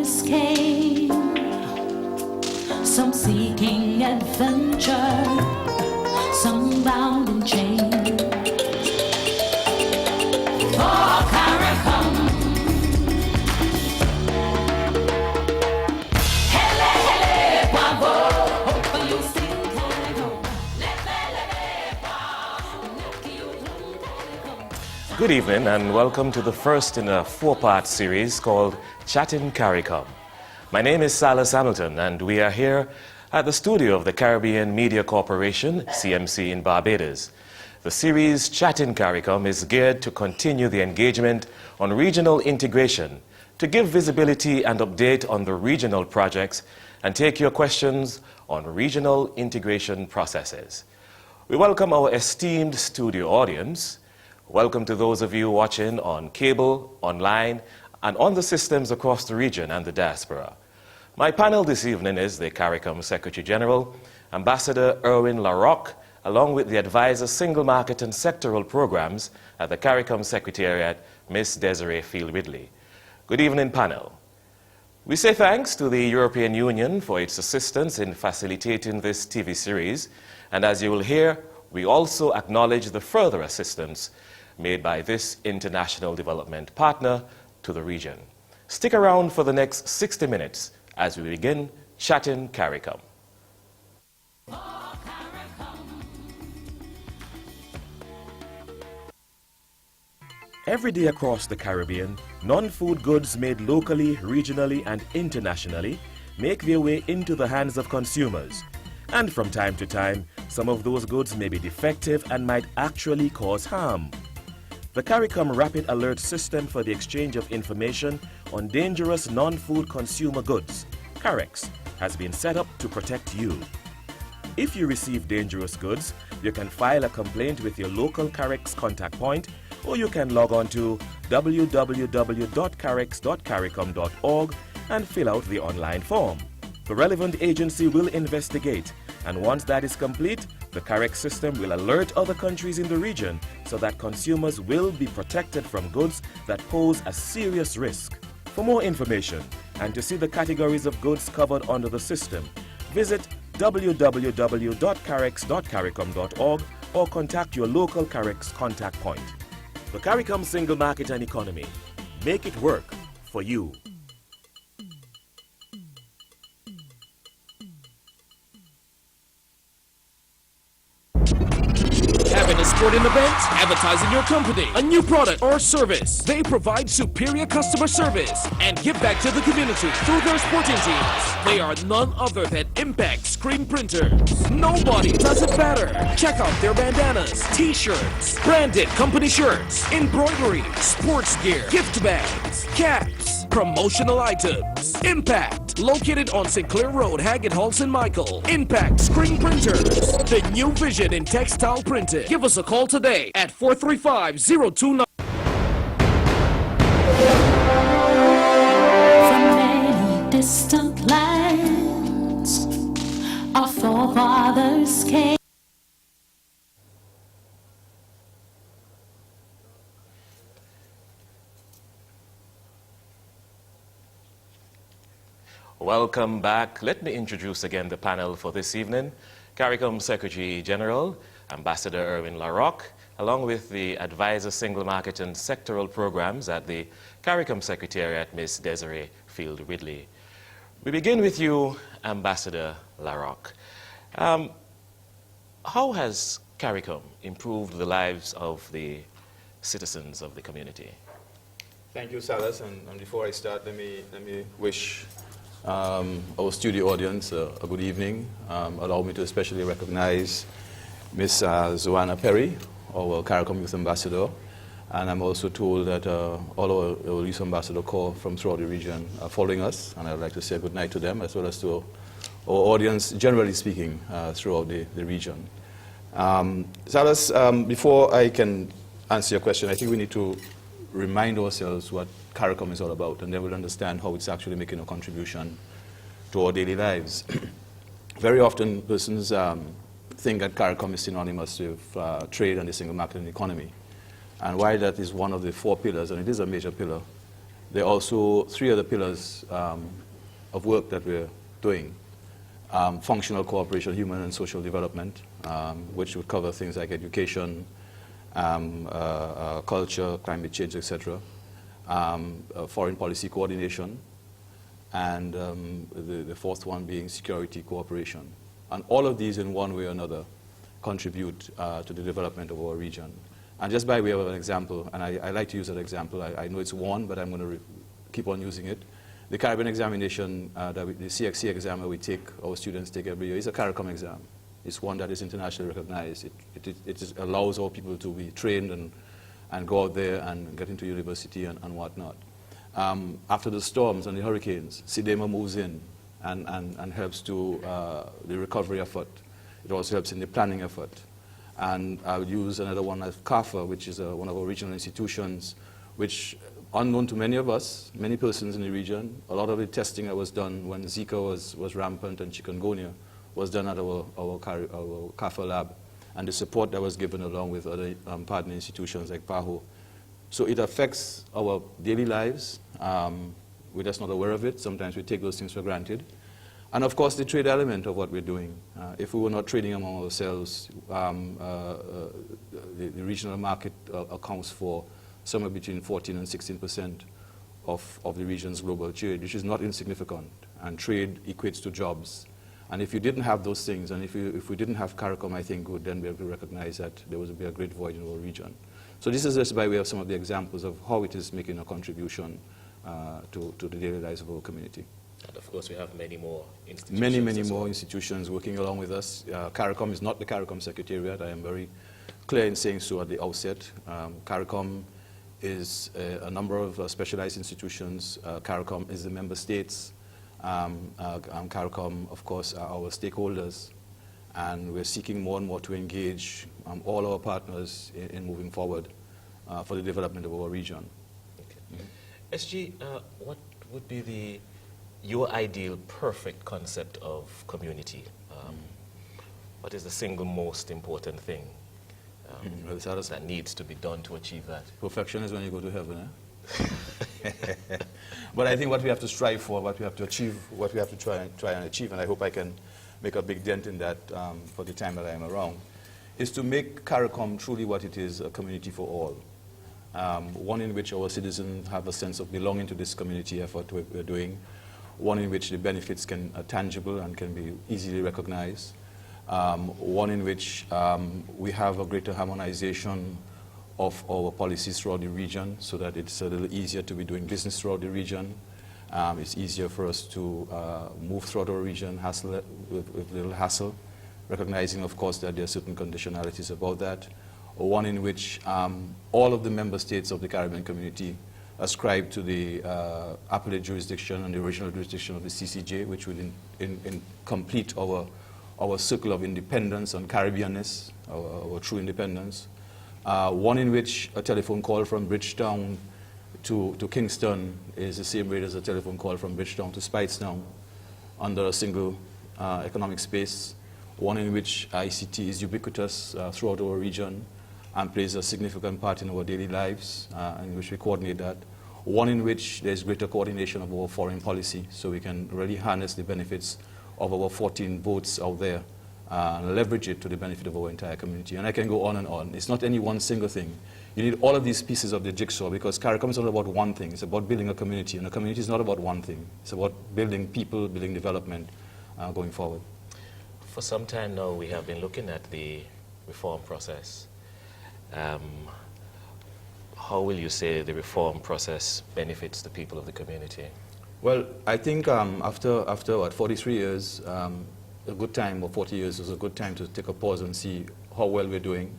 forefathers came, some seeking adventure, some bound in chains. For CARICOM, hele hele bravo, hope you sing CARICOM, leve bravo. Good evening and welcome to the first in a four-part series called Chatting CARICOM. My name is Silas Hamilton and we are here at the studio of the Caribbean Media Corporation, CMC in Barbados. The series Chatting CARICOM is geared to continue the engagement on regional integration, to give visibility and update on the regional projects and take your questions on regional integration processes. We welcome our esteemed studio audience. Welcome to those of you watching on cable, online, and on the systems across the region and the diaspora. My panel this evening is the CARICOM Secretary General, Ambassador Erwin LaRocque, along with the Advisor Single Market and Sectoral Programs at the CARICOM Secretariat, Ms. Desiree Field-Ridley. Good evening, panel. We say thanks to the European Union for its assistance in facilitating this TV series, and as you will hear, we also acknowledge the further assistance made by this international development partner to the region. Stick around for the next 60 minutes as we begin Chatting CARICOM. Every day across the Caribbean, non-food goods made locally, regionally, and internationally make their way into the hands of consumers. And from time to time, some of those goods may be defective and might actually cause harm. The CARICOM Rapid Alert System for the Exchange of Information on Dangerous Non-Food Consumer Goods, CAREX, has been set up to protect you. If you receive dangerous goods, you can file a complaint with your local CAREX contact point, or you can log on to www.carex.caricom.org and fill out the online form. The relevant agency will investigate, and once that is complete, the CAREX system will alert other countries in the region so that consumers will be protected from goods that pose a serious risk. For more information and to see the categories of goods covered under the system, visit www.carex.caricom.org or contact your local CAREX contact point. The CARICOM Single Market and Economy. Make it work for you. Having a sporting event, advertising your company, a new product or service. They provide superior customer service and give back to the community through their sporting teams. They are none other than Impact Screen Printers. Nobody does it better. Check out their bandanas, t-shirts, branded company shirts, embroidery, sports gear, gift bags, caps, promotional items. Impact, located on Sinclair Road, Haggett, Halson, Michael. Impact Screen Printers, the new vision in textile printing. Give us a call today at 435-029. From many distant lands, our forefathers came. Welcome back. Let me introduce again the panel for this evening. CARICOM Secretary General, Ambassador Erwin LaRocque, along with the Advisor Single Market and Sectoral Programs at the CARICOM Secretariat, Ms. Desiree Field-Ridley. We begin with you, Ambassador LaRocque. How has CARICOM improved the lives of the citizens of the community? Thank you, Salas. And before I start, let me wish our studio audience a good evening. Allow me to especially recognize Ms. Zoanna Perry, our CARICOM Youth Ambassador. And I'm also told that all our Youth Ambassador Corps from throughout the region are following us. And I'd like to say good night to them, as well as to our audience, generally speaking, throughout the region. Salas, before I can answer your question, I think we need to remind ourselves what CARICOM is all about, and then we'll understand how it's actually making a contribution to our daily lives. Very often, persons think that CARICOM is synonymous with trade and the single market and economy. And while that is one of the four pillars, and it is a major pillar, There are also 3 other pillars of work that we're doing. Functional cooperation, human and social development, which would cover things like education, culture, climate change, etc. Foreign policy coordination, and the 4th one being security cooperation. And all of these in one way or another contribute to the development of our region. And just by way of an example, and I like to use that example, I know it's one, but I'm going to keep on using it. The Caribbean examination, the CXC exam that we take, our students take every year, is a CARICOM exam. It's one that is internationally recognized. It allows our people to be trained and go out there and get into university and whatnot. After the storms and the hurricanes, CDEMA moves in and helps to the recovery effort. It also helps in the planning effort. And I would use another one as CAFA, which is one of our regional institutions, which, unknown to many of us, many persons in the region, a lot of the testing that was done when Zika was rampant and chikungunya was done at our CAFA lab, and the support that was given along with other partner institutions like PAHO. So it affects our daily lives. We're just not aware of it. Sometimes we take those things for granted. And of course, the trade element of what we're doing. If we were not trading among ourselves, the regional market accounts for somewhere between 14 and 16% of the region's global trade, which is not insignificant. And trade equates to jobs. And if you didn't have those things, and if we didn't have CARICOM, I think we would then be able to recognize that there would be a great void in our region. So this is just by way of some of the examples of how it is making a contribution to the daily lives of our community. And of course, we have many more institutions. Many more institutions working along with us. CARICOM is not the CARICOM Secretariat. I am very clear in saying so at the outset. CARICOM is a number of specialized institutions. CARICOM is the member states. CARICOM, of course, are our stakeholders. And we're seeking more and more to engage all our partners in moving forward for the development of our region. Okay. SG, what would be your ideal perfect concept of community? What is the single most important thing that needs to be done to achieve that? Perfection is when you go to heaven, eh? But I think what we have to strive for, what we have to achieve, what we have to try and achieve, and I hope I can make a big dent in that for the time that I am around, is to make CARICOM truly what it is, a community for all. One in which our citizens have a sense of belonging to this community effort we're doing, one in which the benefits are tangible and can be easily recognized, one in which we have a greater harmonization of our policies throughout the region so that it's a little easier to be doing business throughout the region. It's easier for us to move throughout our region with little hassle, recognizing, of course, that there are certain conditionalities about that. One in which all of the member states of the Caribbean community ascribe to the appellate jurisdiction and the original jurisdiction of the CCJ, which will complete our circle of independence and Caribbeanness, our true independence. One in which a telephone call from Bridgetown to Kingston is the same rate as a telephone call from Bridgetown to Speightstown under a single economic space. One in which ICT is ubiquitous throughout our region and plays a significant part in our daily lives, in which we coordinate that. One in which there's greater coordination of our foreign policy, so we can really harness the benefits of our 14 boats out there and leverage it to the benefit of our entire community. And I can go on and on. It's not any one single thing. You need all of these pieces of the jigsaw, because CARICOM is not about one thing. It's about building a community, and a community is not about one thing. It's about building people, building development going forward. For some time now, we have been looking at the reform process. How will you say the reform process benefits the people of the community? Well, I think after what, 43 years, a good time, or 40 years is a good time to take a pause and see how well we're doing.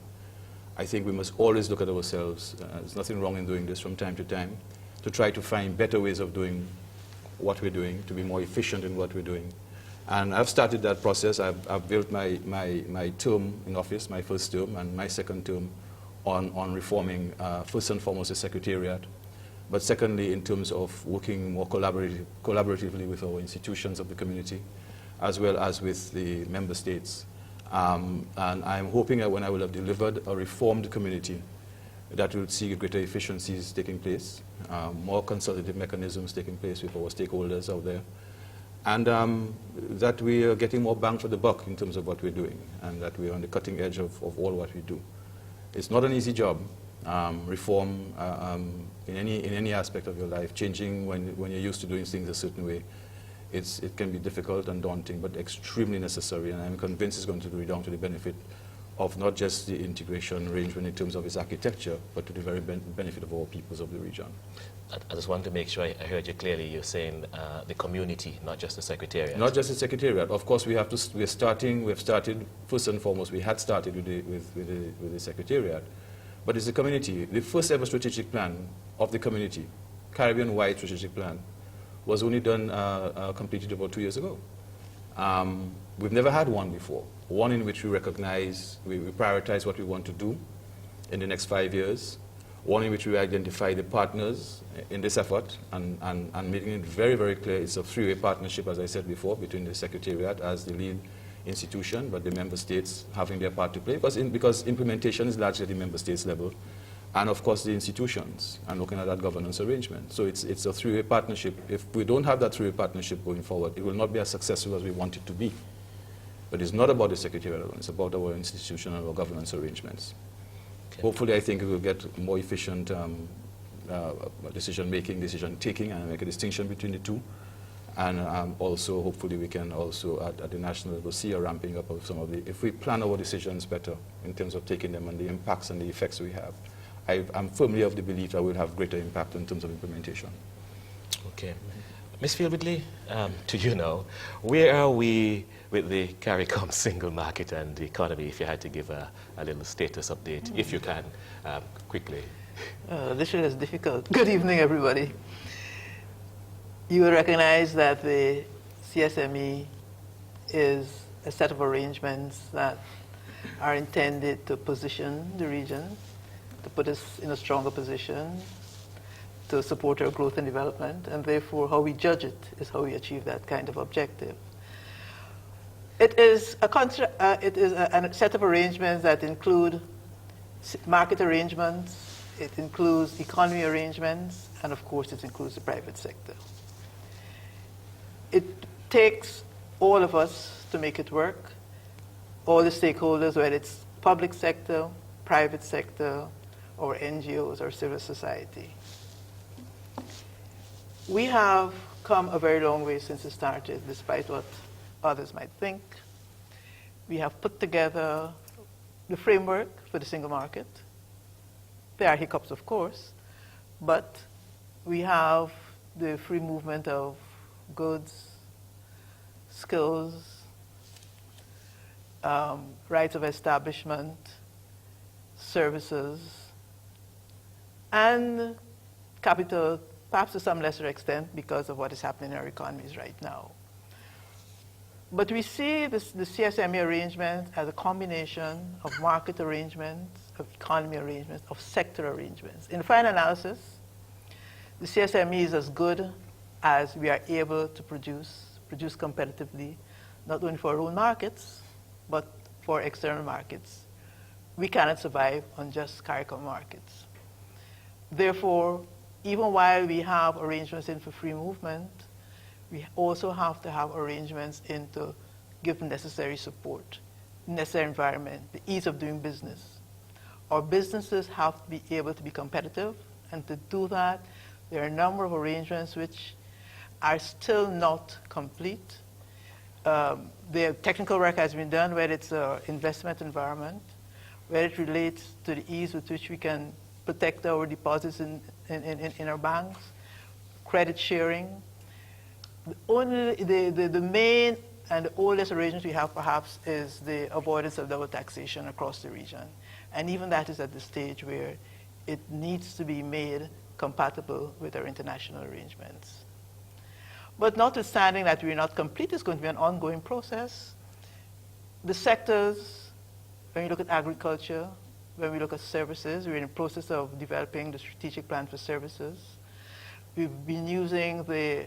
I think we must always look at ourselves. There's nothing wrong in doing this from time to time, to try to find better ways of doing what we're doing, to be more efficient in what we're doing. And I've started that process. I've built my term in office, my first term, and my second term on reforming, first and foremost, the Secretariat, but secondly, in terms of working more collaboratively with our institutions of the community, as well as with the member states. And I'm hoping that when I will have delivered a reformed community, that will see greater efficiencies taking place, more consultative mechanisms taking place with our stakeholders out there, and that we are getting more bang for the buck in terms of what we're doing, and that we're on the cutting edge of all what we do. It's not an easy job. Reform in any aspect of your life, changing when you're used to doing things a certain way, it can be difficult and daunting, but extremely necessary, and I'm convinced it's going to redound to the benefit of not just the integration arrangement in terms of its architecture, but to the very benefit of all peoples of the region. I just want to make sure I heard you clearly. You're saying the community, not just the Secretariat. Not just the Secretariat. Of course, we've started, first and foremost, we had started with the Secretariat, but it's the community. The first ever strategic plan of the community, Caribbean-wide strategic plan, was only done, completed about 2 years ago. We've never had one before. One in which we recognize, we prioritize what we want to do in the next 5 years. One in which we identify the partners in this effort and making it very, very clear it's a three-way partnership, as I said before, between the Secretariat as the lead institution, but the member states having their part to play, because implementation is largely at the member states level, and of course the institutions, and looking at that governance arrangement. So it's a three-way partnership. If we don't have that three-way partnership going forward, it will not be as successful as we want it to be. But it's not about the Secretariat alone, it's about our institutional or governance arrangements. Okay. Hopefully, I think we will get more efficient decision-making, decision-taking, and make a distinction between the two. And also, hopefully, we can also, at the national level, see a ramping up of some of the, if we plan our decisions better in terms of taking them and the impacts and the effects we have, I'm firmly of the belief that we'll have greater impact in terms of implementation. Okay. Ms. Philbidley, to you now, where are we with the CARICOM single market and the economy, if you had to give a little status update, if you can, quickly? This is difficult. Good evening, everybody. You will recognize that the CSME is a set of arrangements that are intended to position the region, to put us in a stronger position, to support our growth and development, and therefore how we judge it is how we achieve that kind of objective. It is a set of arrangements that include market arrangements, it includes economy arrangements, and of course it includes the private sector. It takes all of us to make it work, all the stakeholders, whether it's public sector, private sector, or NGOs or civil society. We have come a very long way since it started, despite what others might think. We have put together the framework for the single market. There are hiccups, of course, but we have the free movement of goods, skills, rights of establishment, services, and capital, perhaps to some lesser extent because of what is happening in our economies right now. But we see the CSME arrangement as a combination of market arrangements, of economy arrangements, of sector arrangements. In the final analysis, the CSME is as good as we are able to produce competitively, not only for our own markets, but for external markets. We cannot survive on just CARICOM markets. Therefore, even while we have arrangements in for free movement, we also have to have arrangements in to give necessary support, necessary environment, the ease of doing business. Our businesses have to be able to be competitive, and to do that, there are a number of arrangements which are still not complete. The technical work has been done, whether it's an investment environment, whether it relates to the ease with which we can protect our deposits in our banks, credit sharing. The main and the oldest arrangement we have perhaps is the avoidance of double taxation across the region. And even that is at the stage where it needs to be made compatible with our international arrangements. But notwithstanding that we're not complete, it's going to be an ongoing process. The sectors, when you look at agriculture, when we look at services, we're in the process of developing the strategic plan for services. We've been using the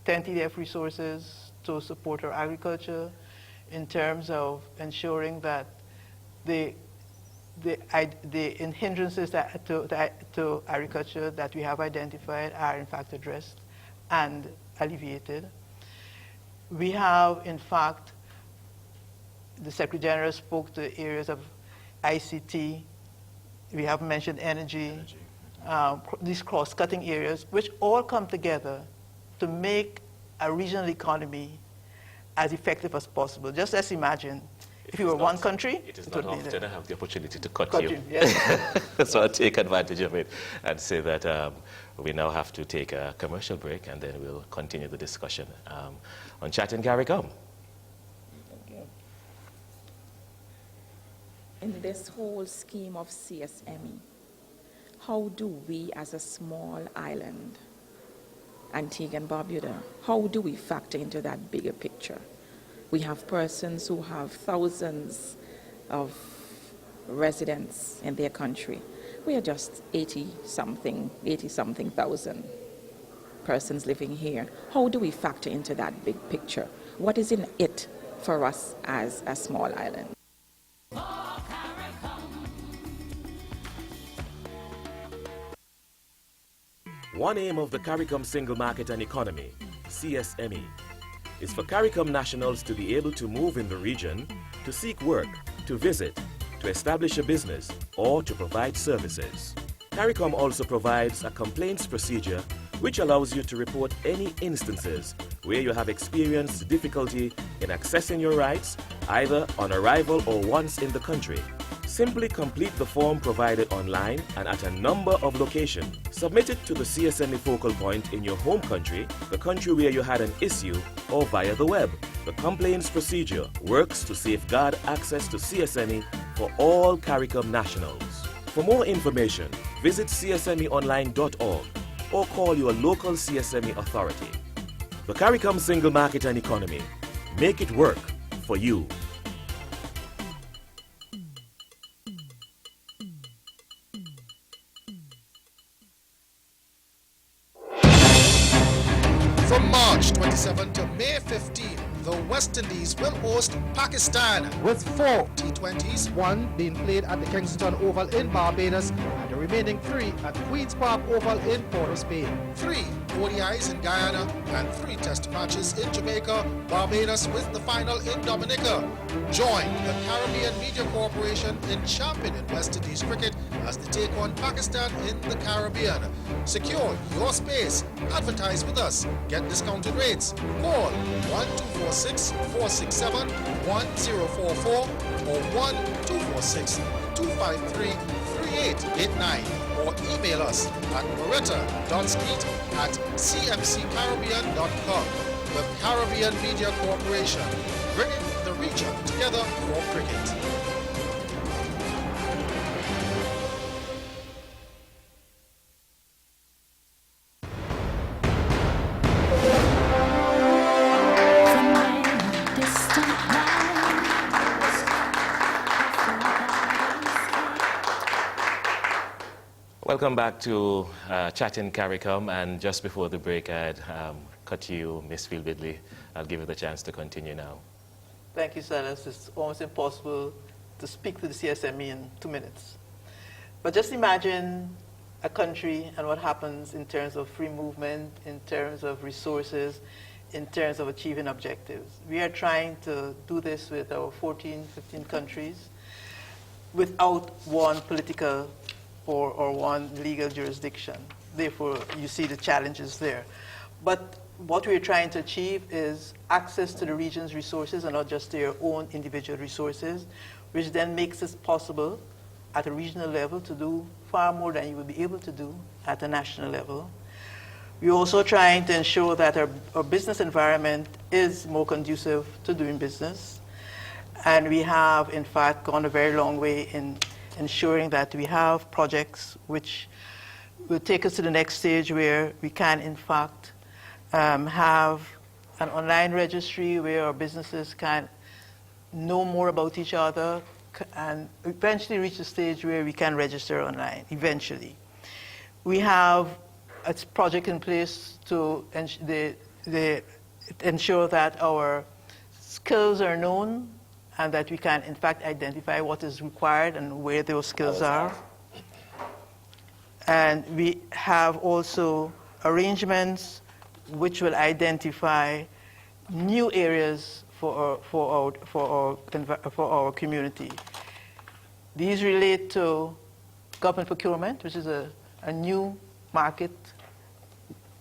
10 TDF resources to support our agriculture in terms of ensuring that the the hindrances to agriculture that we have identified are in fact addressed and alleviated. We have, in fact, the Secretary General spoke to areas of ICT. We have mentioned energy. These cross-cutting areas, which all come together to make a regional economy as effective as possible. Just as imagine, if you were one country, it is it not would be often there. I have the opportunity to cut Cut you. you, yes. So I'll take advantage of it and say that we now have to take a commercial break, and then we'll continue the discussion on Chat and CARICOM. In this whole scheme of CSME, how do we as a small island, Antigua and Barbuda, how do we factor into that bigger picture? We have persons who have thousands of residents in their country. We are just 80-something thousand persons living here. How do we factor into that big picture? What is in it for us as a small island? One aim of the CARICOM Single Market and Economy, CSME, is for CARICOM nationals to be able to move in the region, to seek work, to visit, to establish a business, or to provide services. CARICOM also provides a complaints procedure which allows you to report any instances where you have experienced difficulty in accessing your rights, either on arrival or once in the country. Simply complete the form provided online and at a number of locations. Submit it to the CSME focal point in your home country, the country where you had an issue, or via the web. The complaints procedure works to safeguard access to CSME for all CARICOM nationals. For more information, visit csmeonline.org or call your local CSME authority. The CARICOM Single Market and Economy. Make it work for you. From March 27 to May 15, the West Indies will host Pakistan, with 4 T20s, 1 being played at the Kensington Oval in Barbados and the remaining 3 at Queen's Park Oval in Port of Spain. 3 ODIs in Guyana, and 3 test matches in Jamaica, Barbados, with the final in Dominica. Join the Caribbean Media Corporation in championing West Indies cricket as they take on Pakistan in the Caribbean. Secure your space. Advertise with us. Get discounted rates. Call 1246-467-1044 or 1246-253-3889 or email us at moretta.skeet@cmccaribbean.com. The Caribbean Media Corporation, bringing the region together for cricket. From many distant lands, Welcome back to Chat in CARICOM, and just before the break I had cut to you, Ms. Philbidley. I'll give you the chance to continue now. Thank you, Silas. It's almost impossible to speak to the CSME in 2 minutes. But just imagine a country and what happens in terms of free movement, in terms of resources, in terms of achieving objectives. We are trying to do this with our 14, 15 countries without one political or one legal jurisdiction. Therefore, you see the challenges there. But what we're trying to achieve is access to the region's resources and not just their own individual resources, which then makes it possible at a regional level to do far more than you would be able to do at a national level. We're also trying to ensure that our business environment is more conducive to doing business. And we have, in fact, gone a very long way in ensuring that we have projects which will take us to the next stage where we can, in fact, have an online registry where our businesses can know more about each other and eventually reach a stage where we can register online, eventually. We have a project in place to ensure that our skills are known and that we can, in fact, identify what is required and where those skills are. And we have also arrangements which will identify new areas for our community. These relate to government procurement, which is a new market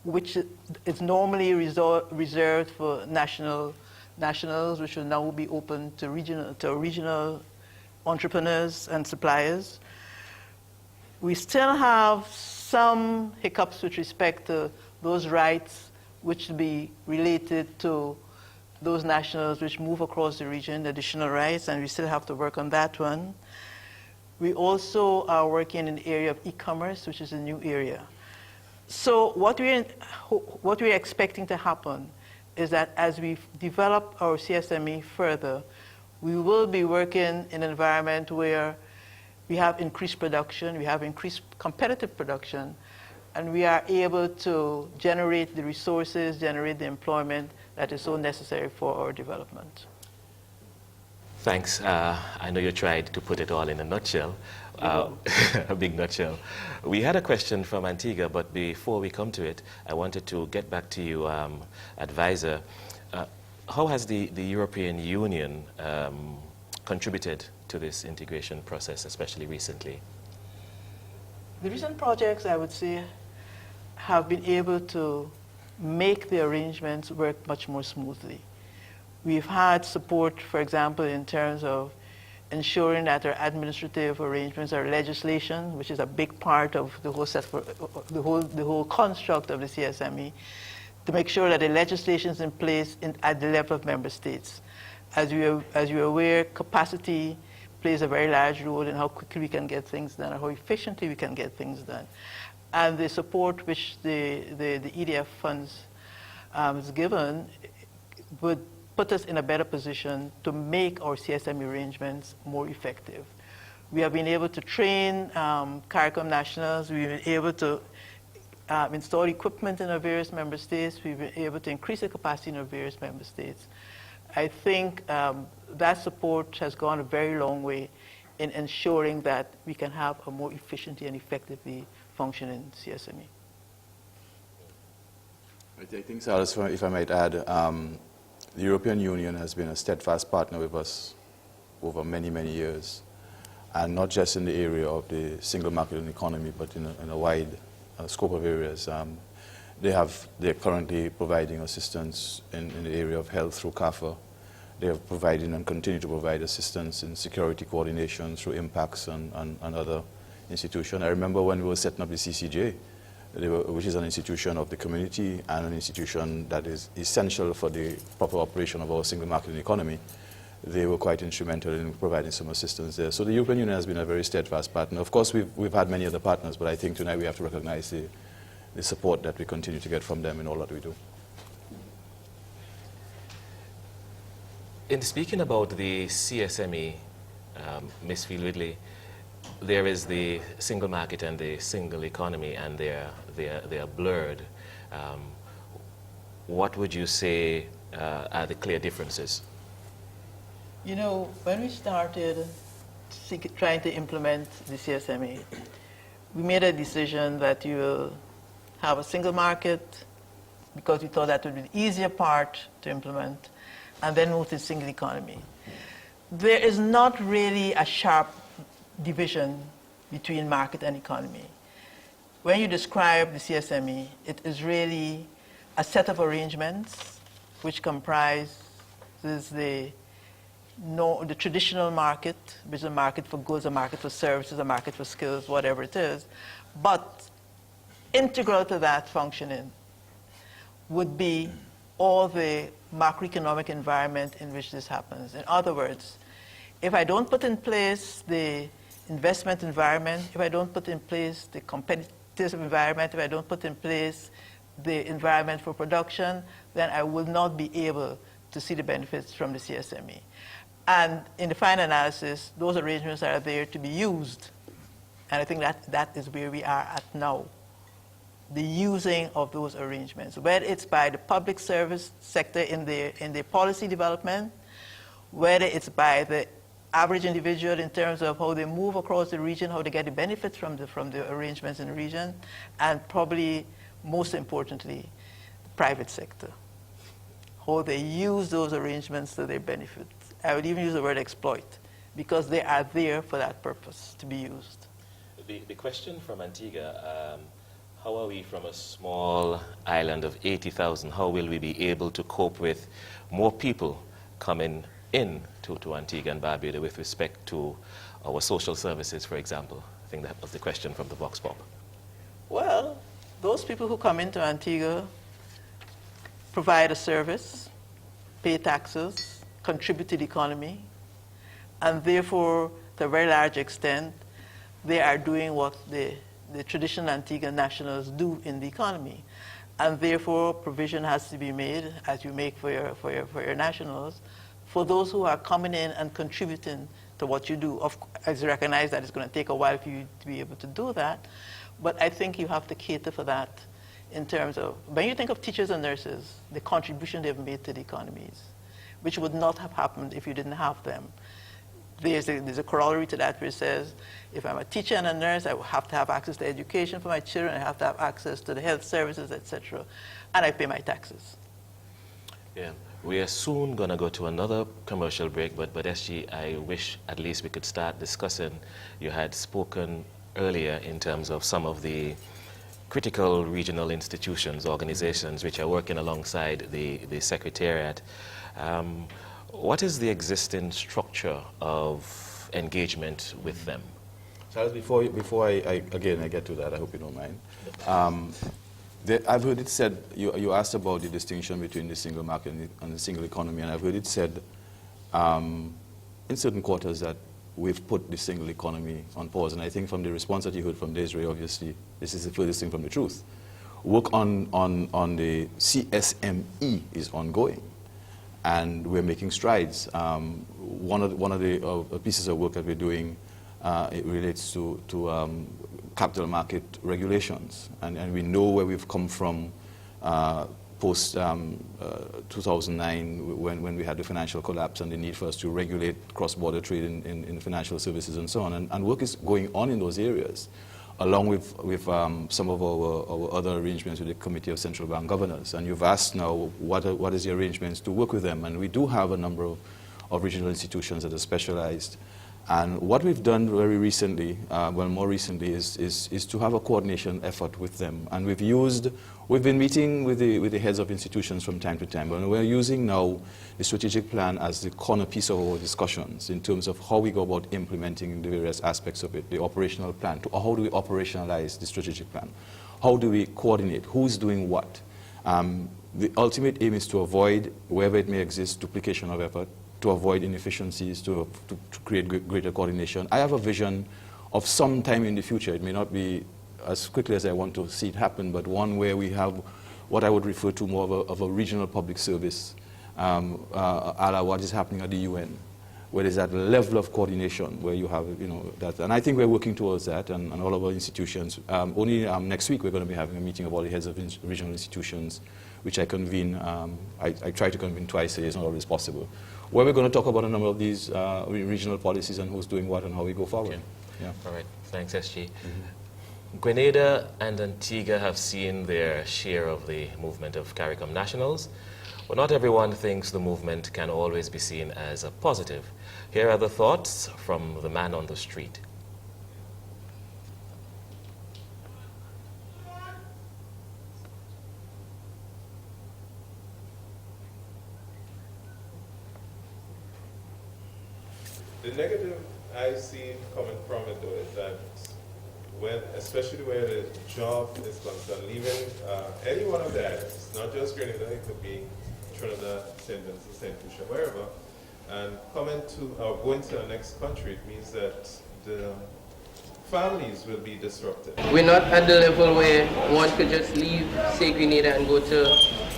which is normally reserved for nationals, which will now be open to regional entrepreneurs and suppliers. We still have some hiccups with respect to those rights which will be related to those nationals which move across the region, additional rights, and we still have to work on that one. We also are working in the area of e-commerce, which is a new area. So what we're expecting to happen is that as we develop our CSME further, we will be working in an environment where we have increased production, we have increased competitive production, and we are able to generate the resources, generate the employment that is so necessary for our development. Thanks. I know you tried to put it all in a nutshell, a big nutshell. We had a question from Antigua, but before we come to it, I wanted to get back to you, Advisor. How has the European Union contributed to this integration process, especially recently? The recent projects, I would say, have been able to make the arrangements work much more smoothly. We've had support, for example, in terms of ensuring that our administrative arrangements, our legislation, which is a big part of the whole construct of the CSME, to make sure that the legislation is in place at the level of member states. As you're aware, capacity plays a very large role in how quickly we can get things done, or how efficiently we can get things done. And the support which the EDF funds is given would put us in a better position to make our CSME arrangements more effective. We have been able to train CARICOM nationals. We've been able to install equipment in our various member states. We've been able to increase the capacity in our various member states. I think that support has gone a very long way in ensuring that we can have a more efficiently and effectively functioning CSME. I think, Salas, if I might add, the European Union has been a steadfast partner with us over many, many years, and not just in the area of the single market and economy, but in a wide scope of areas. They're currently providing assistance in the area of health through CAFA. They are providing and continue to provide assistance in security coordination through impacts and other institutions. I remember when we were setting up the CCJ, which is an institution of the community and an institution that is essential for the proper operation of our single market and economy. They were quite instrumental in providing some assistance there. So the European Union has been a very steadfast partner. Of course, we've had many other partners, but I think tonight we have to recognize the support that we continue to get from them in all that we do. In speaking about the CSME, Ms. Field-Whitley, there is the single market and the single economy, and they are blurred. What would you say are the clear differences? You know, when we started trying to implement the CSME, we made a decision that you will have a single market because we thought that would be the easier part to implement, and then move to single economy. There is not really a sharp division between market and economy. When you describe the CSME, it is really a set of arrangements which comprises the traditional market, which is a market for goods, a market for services, a market for skills, whatever it is. But integral to that functioning would be all the macroeconomic environment in which this happens. In other words, if I don't put in place the investment environment, if I don't put in place the competitive environment, if I don't put in place the environment for production, then I will not be able to see the benefits from the CSME. And in the final analysis, those arrangements are there to be used. And I think that is where we are at now, the using of those arrangements, whether it's by the public service sector in their policy development, whether it's by the average individual in terms of how they move across the region, how they get the benefits from the arrangements in the region, and probably most importantly, the private sector, how they use those arrangements to their benefit. I would even use the word exploit, because they are there for that purpose, to be used. The question from Antigua, how are we from a small island of 80,000, how will we be able to cope with more people coming in to Antigua and Barbuda with respect to our social services, for example? I think that was the question from the Vox Pop. Well, those people who come into Antigua provide a service, pay taxes, contribute to the economy, and therefore, to a very large extent, they are doing what the traditional Antiguan nationals do in the economy. And therefore, provision has to be made, as you make for your nationals, for those who are coming in and contributing to what you do. As you recognize that it's going to take a while for you to be able to do that, but I think you have to cater for that in terms of, when you think of teachers and nurses, the contribution they've made to the economies, which would not have happened if you didn't have them. There's a corollary to that where it says, if I'm a teacher and a nurse, I have to have access to education for my children, I have to have access to the health services, etc., and I pay my taxes. Yeah, we are soon going to go to another commercial break, but SG, I wish at least we could start discussing. You had spoken earlier in terms of some of the critical regional institutions, organizations, which are working alongside the Secretariat. What is the existing structure of engagement with them? Charles, before I get to that, I hope you don't mind. I've heard it said, you asked about the distinction between the single market and the single economy, and I've heard it said in certain quarters that we've put the single economy on pause. And I think from the response that you heard from Desiree, obviously, this is the furthest thing from the truth. Work on the CSME is ongoing, and we're making strides. One of the pieces of work that we're doing, it relates to capital market regulations, and we know where we've come from post 2009 when we had the financial collapse and the need for us to regulate cross-border trade in financial services and so on, and work is going on in those areas, along with some of our other arrangements with the Committee of Central Bank Governors. And you've asked now, what is the arrangements to work with them? And we do have a number of regional institutions that are specialized. And what we've done very recently, more recently, is to have a coordination effort with them. And we've been meeting with the heads of institutions from time to time. And we're using now the strategic plan as the corner piece of our discussions in terms of how we go about implementing the various aspects of it, the operational plan. How do we operationalize the strategic plan? How do we coordinate? Who's doing what? The ultimate aim is to avoid, wherever it may exist, duplication of effort, to avoid inefficiencies, to create greater coordination. I have a vision of some time in the future. It may not be as quickly as I want to see it happen, but one where we have what I would refer to more of a regional public service, a la what is happening at the UN, where there's that level of coordination where you have, that. And I think we're working towards that, and all of our institutions. Only next week we're going to be having a meeting of all the heads of regional institutions, which I convene. I try to convene twice a year. It's not always possible. Where we're going to talk about a number of these regional policies and who's doing what and how we go forward. Okay. Yeah. All right. Thanks, SG. Grenada and Antigua have seen their share of the movement of CARICOM nationals, but not everyone thinks the movement can always be seen as a positive. Here are the thoughts from the man on the street. The negative I see coming from it, though, is that especially where the job is concerned, leaving any one of the islands, not just Grenada, it could be Trinidad, St. Vincent, St. Lucia, wherever, and coming to or going to the next country, it means that the families will be disrupted. We're not at the level where one could just leave, say, Grenada and go to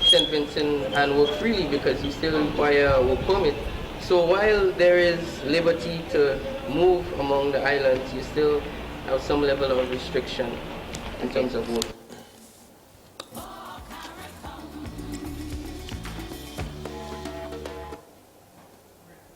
St. Vincent and work freely, because you still require a work permit. So while there is liberty to move among the islands, you still have some level of restriction in terms of work.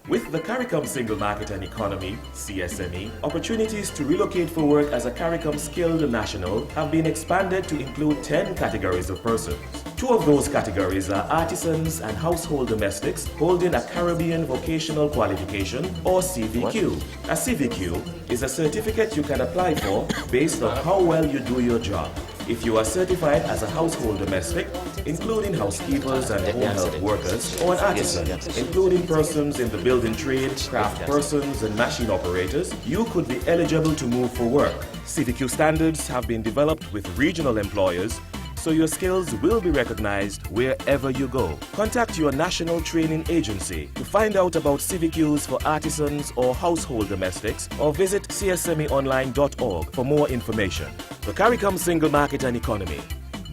With the CARICOM Single Market and Economy, CSME, opportunities to relocate for work as a CARICOM skilled national have been expanded to include 10 categories of persons. 2 of those categories are artisans and household domestics holding a Caribbean Vocational Qualification or CVQ. A CVQ is a certificate you can apply for based on how well you do your job. If you are certified as a household domestic, including housekeepers and home help workers, or an artisan, including persons in the building trade, craft persons, and machine operators, you could be eligible to move for work. CVQ standards have been developed with regional employers, so your skills will be recognized wherever you go. Contact your national training agency to find out about CVQs for artisans or household domestics, or visit csmeonline.org for more information. The CARICOM Single Market and Economy.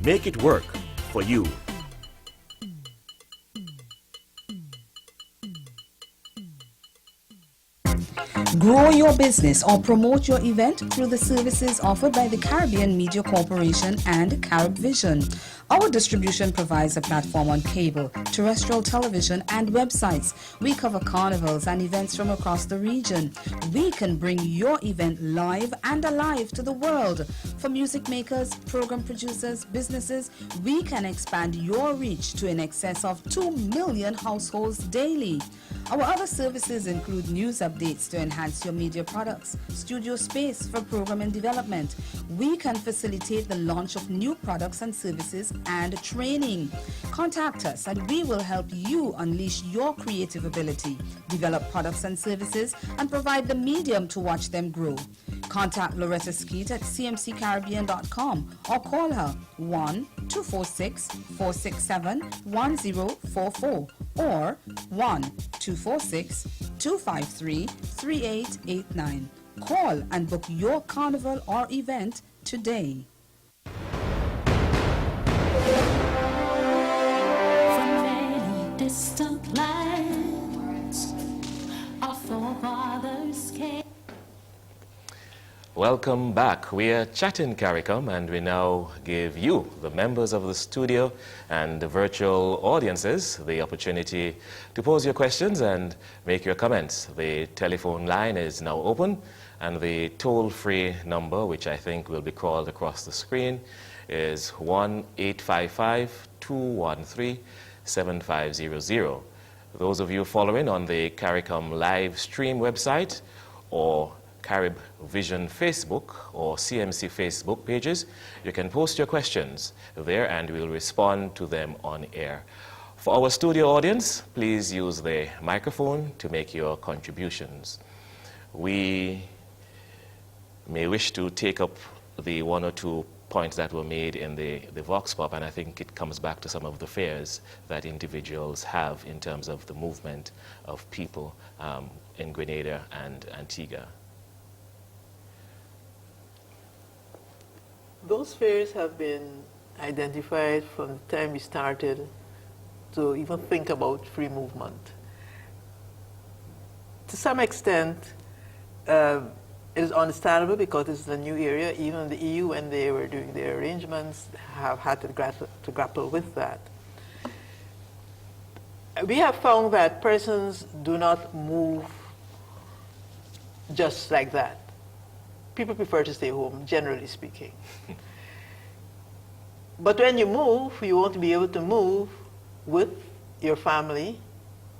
Make it work for you. Grow your business or promote your event through the services offered by the Caribbean Media Corporation and CaribVision. Our distribution provides a platform on cable, terrestrial television, and websites. We cover carnivals and events from across the region. We can bring your event live and alive to the world. For music makers, program producers, businesses, we can expand your reach to in excess of 2 million households daily. Our other services include news updates to enhance your media products, studio space for program and development. We can facilitate the launch of new products and services and training. Contact us and we will help you unleash your creative ability, develop products and services, and provide the medium to watch them grow. Contact Loretta Skeet at cmccaribbean.com or call her 1-246-467-1044 or 1-246-253-3889. Call and book your carnival or event today. From many distant lands, our forefathers came. Welcome back. We are chatting CARICOM, and we now give you, the members of the studio and the virtual audiences, the opportunity to pose your questions and make your comments. The telephone line is now open, and the toll-free number, which I think will be called across the screen, is 1-855-213-7500. Those of you following on the CARICOM live stream website or CaribVision Facebook or CMC Facebook pages, you can post your questions there and we'll respond to them on air. For our studio audience, please use the microphone to make your contributions. We may wish to take up the 1 or 2 points that were made in the Vox Pop, and I think it comes back to some of the fears that individuals have in terms of the movement of people in Grenada and Antigua. Those fears have been identified from the time we started to even think about free movement. To some extent, it is understandable because this is a new area. Even the EU, when they were doing their arrangements, have had to grapple with that. We have found that persons do not move just like that. People prefer to stay home, generally speaking. But when you move, you won't be able to move with your family,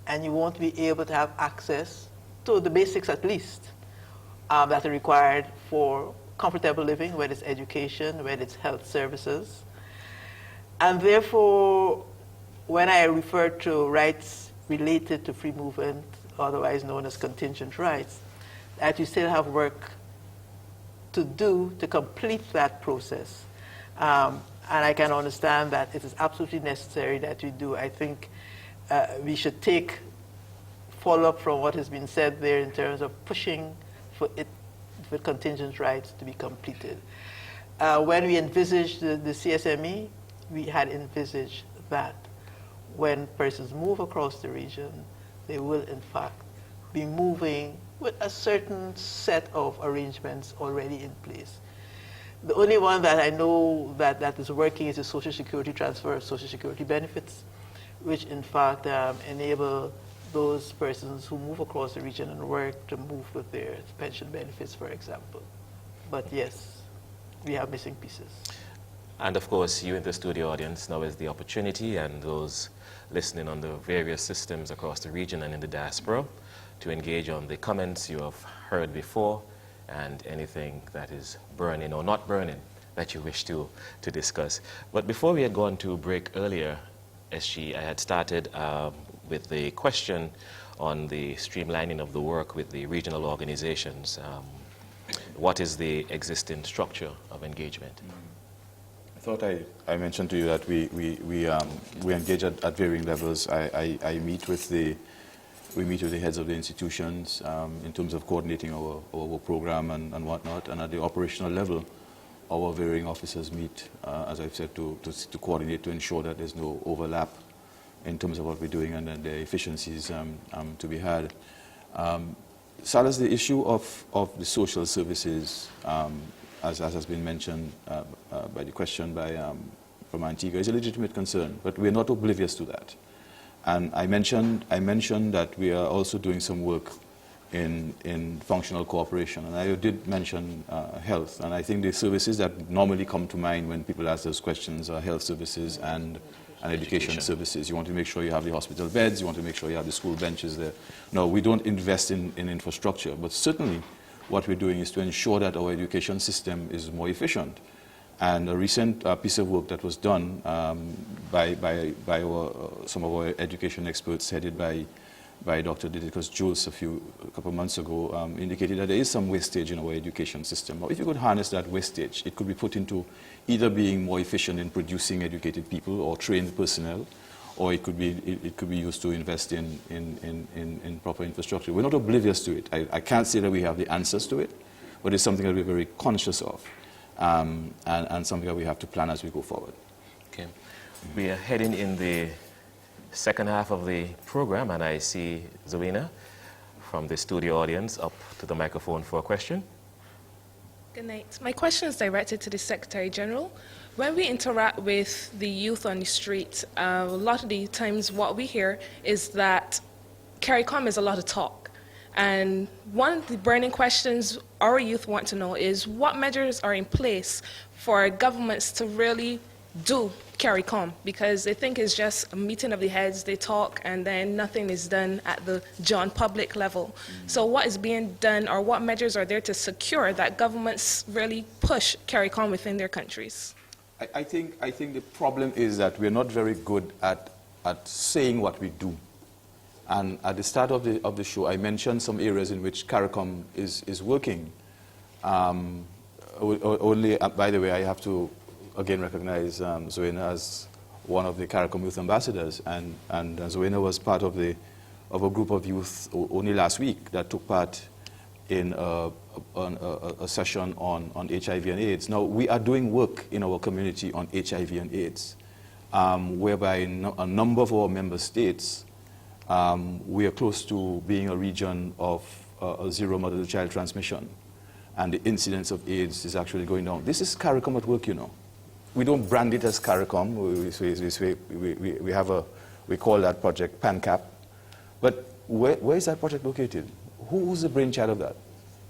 and you won't be able to have access to the basics, at least, that are required for comfortable living, whether it's education, whether it's health services. And therefore, when I refer to rights related to free movement, otherwise known as contingent rights, that you still have work to do to complete that process. And I can understand that it is absolutely necessary that we do. I think we should take follow-up from what has been said there in terms of pushing for contingent rights to be completed. When we envisaged the CSME, we had envisaged that when persons move across the region, they will in fact be moving with a certain set of arrangements already in place. The only one that I know that is working is the Social Security transfer of Social Security benefits, which in fact enable those persons who move across the region and work to move with their pension benefits, for example. But yes, we have missing pieces. And of course, you in the studio audience now is the opportunity, and those listening on the various systems across the region and in the diaspora, to engage on the comments you have heard before and anything that is burning or not burning that you wish to discuss. But before we had gone to break earlier, SG, I had started with the question on the streamlining of the work with the regional organizations. What is the existing structure of engagement? I thought I mentioned to you that we engage at varying levels. I meet with the heads of the institutions in terms of coordinating our program and whatnot, and at the operational level, our varying officers meet, as I've said, to coordinate, to ensure that there's no overlap in terms of what we're doing and the efficiencies to be had. Salas, the issue of the social services, as has been mentioned by the question from Antigua, is a legitimate concern, but we're not oblivious to that. And I mentioned that we are also doing some work in functional cooperation, and I did mention health, and I think the services that normally come to mind when people ask those questions are health services and education services. You want to make sure you have the hospital beds, you want to make sure you have the school benches there. No, we don't invest in infrastructure, but certainly what we're doing is to ensure that our education system is more efficient. And a recent piece of work that was done by some of our education experts, headed by Dr. Didicus Jules a couple of months ago, indicated that there is some wastage in our education system. Or if you could harness that wastage, it could be put into either being more efficient in producing educated people or trained personnel, or it could be used to invest in proper infrastructure. We're not oblivious to it. I can't say that we have the answers to it, but it's something that we're very conscious of, and something that we have to plan as we go forward. Okay. We are heading in the second half of the program, and I see Zoena from the studio audience up to the microphone for a question. Good night. My question is directed to the Secretary General. When we interact with the youth on the street, a lot of the times what we hear is that CARICOM is a lot of talk. And one of the burning questions our youth want to know is what measures are in place for governments to really do CARICOM, because they think it's just a meeting of the heads, they talk, and then nothing is done at the John public level. So what is being done, or what measures are there to secure that governments really push CARICOM within their countries? I think the problem is that we're not very good at saying what we do. And at the start of the show, I mentioned some areas in which CARICOM is working. Only, by the way, I have to again recognize Zoena as one of the CARICOM youth ambassadors, and Zoena was part of a group of youth only last week that took part in a session on HIV and AIDS. Now, we are doing work in our community on HIV and AIDS, whereby in a number of our member states, we are close to being a region of zero mother-to-child transmission, and the incidence of AIDS is actually going down. This is CARICOM at work, you know. We don't brand it as CARICOM. We call that project PANCAP. But where is that project located? Who's the brainchild of that?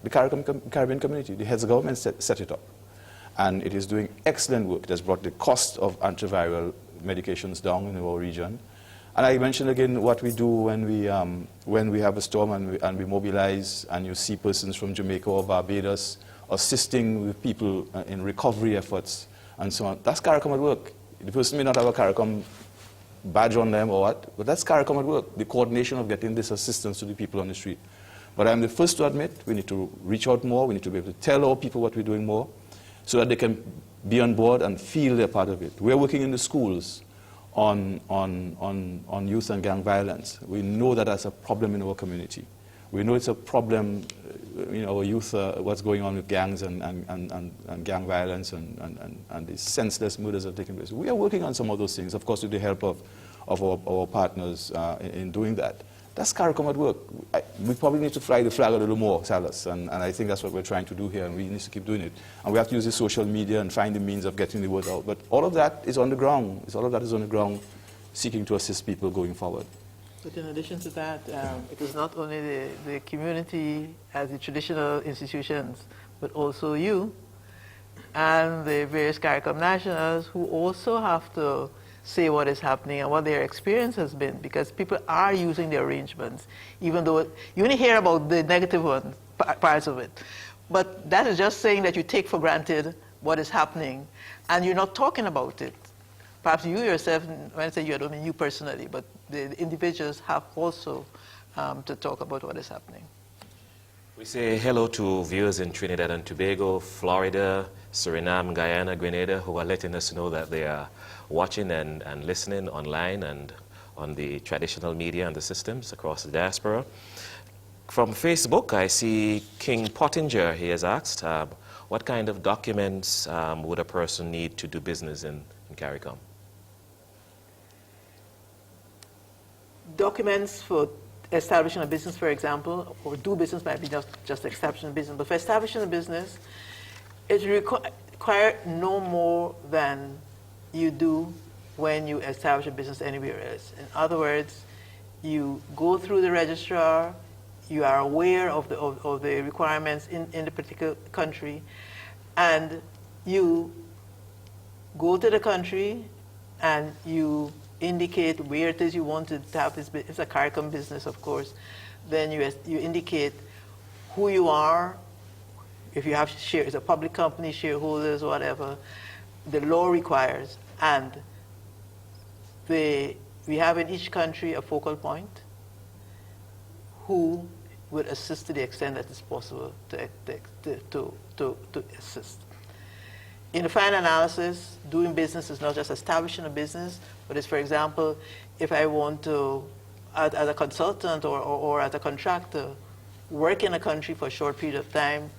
The Caribbean community. The heads of government set it up. And it is doing excellent work. It has brought the cost of antiviral medications down in our region. And I mentioned again what we do when we have a storm and we mobilize, and you see persons from Jamaica or Barbados assisting with people in recovery efforts and so on. That's CARICOM at work. The person may not have a CARICOM badge on them or what, but that's CARICOM at work, the coordination of getting this assistance to the people on the street. But I'm the first to admit we need to reach out more, we need to be able to tell our people what we're doing more, so that they can be on board and feel they're part of it. We're working in the schools on youth and gang violence. We know that that's a problem in our community. We know it's a problem, our youth, what's going on with gangs and gang violence and the senseless murders that are taking place. We are working on some of those things, of course, with the help of our partners in doing that. That's CARICOM at work. We probably need to fly the flag a little more, Salas, and I think that's what we're trying to do here, and we need to keep doing it. And we have to use the social media and find the means of getting the word out. But all of that is on the ground. All of that is on the ground, seeking to assist people going forward. But in addition to that, it is not only the community as the traditional institutions, but also you and the various CARICOM nationals who also have to say what is happening and what their experience has been, because people are using the arrangements, even though you only hear about the negative parts of it. But that is just saying that you take for granted what is happening and you're not talking about it. Perhaps you yourself, when I say you, I don't mean you personally, but the individuals have also to talk about what is happening. We say hello to viewers in Trinidad and Tobago, Florida, Suriname, Guyana, Grenada, who are letting us know that they are watching and listening online and on the traditional media and the systems across the diaspora. From Facebook, I see King Pottinger. He has asked, what kind of documents would a person need to do business in CARICOM? Documents for establishing a business, for example, or do business might be just establishing a business, but for establishing a business, it requires no more than you do when you establish a business anywhere else. In other words, you go through the registrar, you are aware of the requirements in the particular country, and you go to the country and you indicate where it is you want to have this business. It's a CARICOM business, of course. Then you indicate who you are, if you have shares, a public company, shareholders, whatever, the law requires. And we have in each country a focal point who will assist to the extent that it's possible to assist. In the final analysis, doing business is not just establishing a business, but it's, for example, if I want to, as a consultant or as a contractor, work in a country for a short period of time,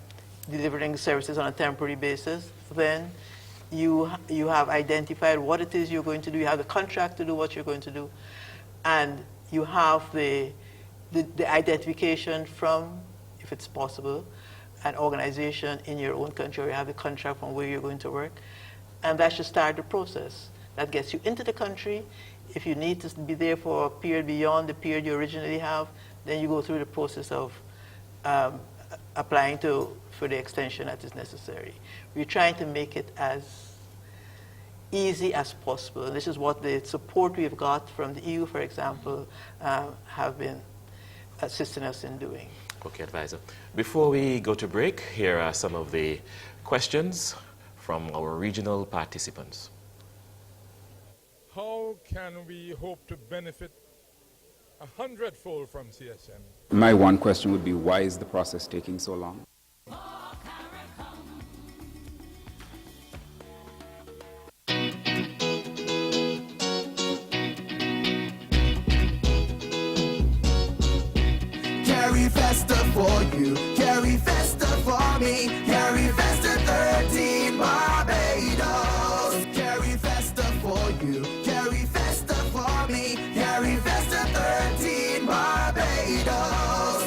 delivering services on a temporary basis, then you have identified what it is you're going to do. You have the contract to do what you're going to do, and you have the identification from, if it's possible, an organization in your own country, or you have the contract from where you're going to work, and that should start the process. That gets you into the country. If you need to be there for a period beyond the period you originally have, then you go through the process of applying for the extension that is necessary. We're trying to make it as easy as possible. And this is what the support we've got from the EU, for example, have been assisting us in doing. Okay, advisor. Before we go to break, here are some of the questions from our regional participants. How can we hope to benefit 100-fold from CSM? My one question would be, why is the process taking so long? Carry Festa for you, carry Festa for me, carry Festa 13 Barbados. Carry Festa for you, carry Festa for me, carry Festa 13 Barbados.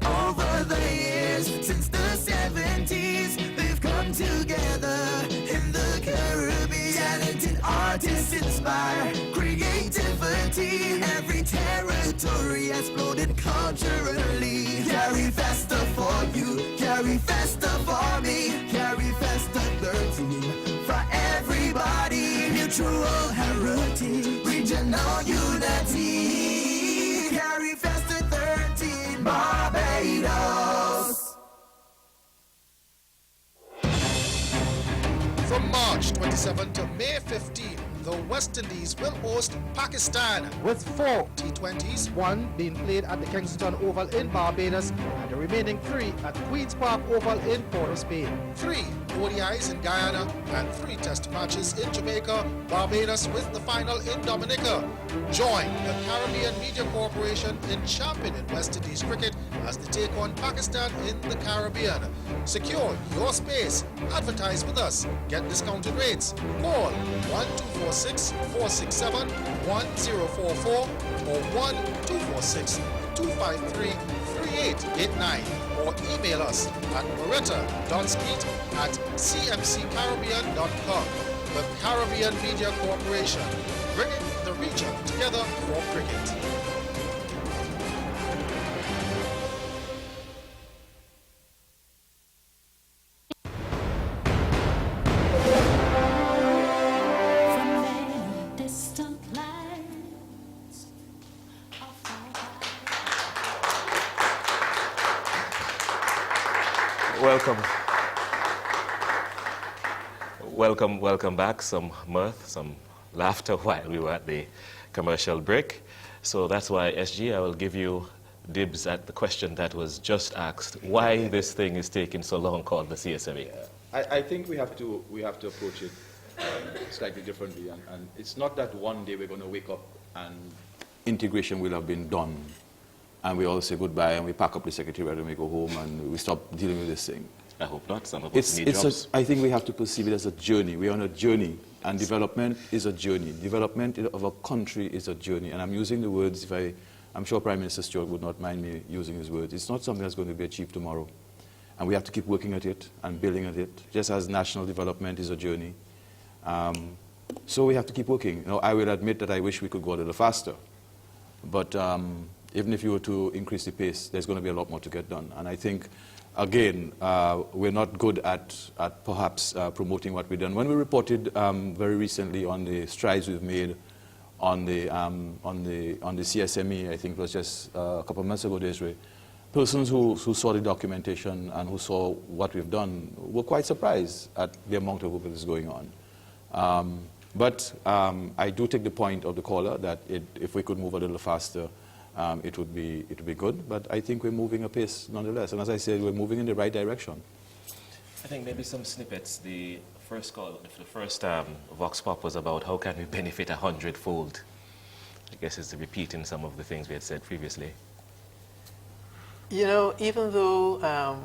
Over the years, since the 70s, they've come together in the Caribbean. Talented artists inspire creativity. Every territory exploded culturally. Carry Festa for you, carry Festa for me, carry Festa 13 for everybody. Mutual heritage, regional unity. Carry Festa 13 Barbados. From March 27 to May 15, the West Indies will host Pakistan with 4 T20s, 1 being played at the Kensington Oval in Barbados and the remaining 3 at Queen's Park Oval in Port of Spain. 3 ODIs in Guyana, and 3 test matches in Jamaica, Barbados with the final in Dominica. Join the Caribbean Media Corporation in championing West Indies cricket as they take on Pakistan in the Caribbean. Secure your space. Advertise with us. Get discounted rates. Call 1-246-467-1044 or 1-246-253-3889 or email us at moretta.speed@cmccaribbean.com. The Caribbean Media Corporation, bringing the region together for cricket. welcome. Welcome back. Some mirth, some laughter while we were at the commercial break. So that's why, SG, I will give you dibs at the question that was just asked. Why this thing is taking so long called the CSME? I think we have to approach it slightly differently. And it's not that one day we're going to wake up and integration will have been done. And we all say goodbye and we pack up the secretariat and we go home and we stop dealing with this thing. I hope not. Some of us need jobs. I think we have to perceive it as a journey. We're on a journey, and development is a journey. Development of a country is a journey. And I'm using the words, I'm sure Prime Minister Stewart would not mind me using his words. It's not something that's going to be achieved tomorrow. And we have to keep working at it and building at it, just as national development is a journey. So we have to keep working. You know, I will admit that I wish we could go a little faster. But even if you were to increase the pace, there's going to be a lot more to get done. And I think, again, we're not good at perhaps promoting what we've done. When we reported very recently on the strides we've made on the CSME, I think it was just a couple of months ago, Desiree, persons who saw the documentation and who saw what we've done were quite surprised at the amount of work that is going on. But I do take the point of the caller that if we could move a little faster, it would be good, but I think we're moving apace nonetheless. And as I said, we're moving in the right direction. I think maybe some snippets. The first call, the first Vox Pop was about how can we benefit 100-fold. I guess it's repeating some of the things we had said previously. You know, even though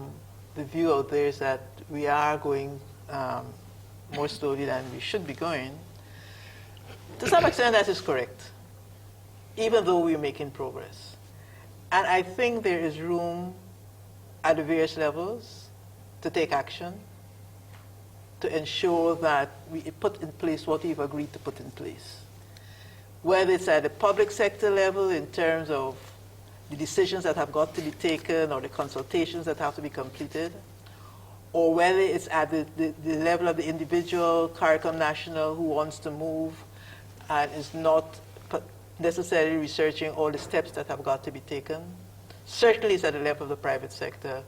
the view out there is that we are going more slowly than we should be going, to some extent that is correct, even though we're making progress. And I think there is room at the various levels to take action, to ensure that we put in place what we've agreed to put in place. Whether it's at the public sector level in terms of the decisions that have got to be taken or the consultations that have to be completed, or whether it's at the level of the individual CARICOM national who wants to move and is not necessarily researching all the steps that have got to be taken. Certainly it's at the level of the private sector,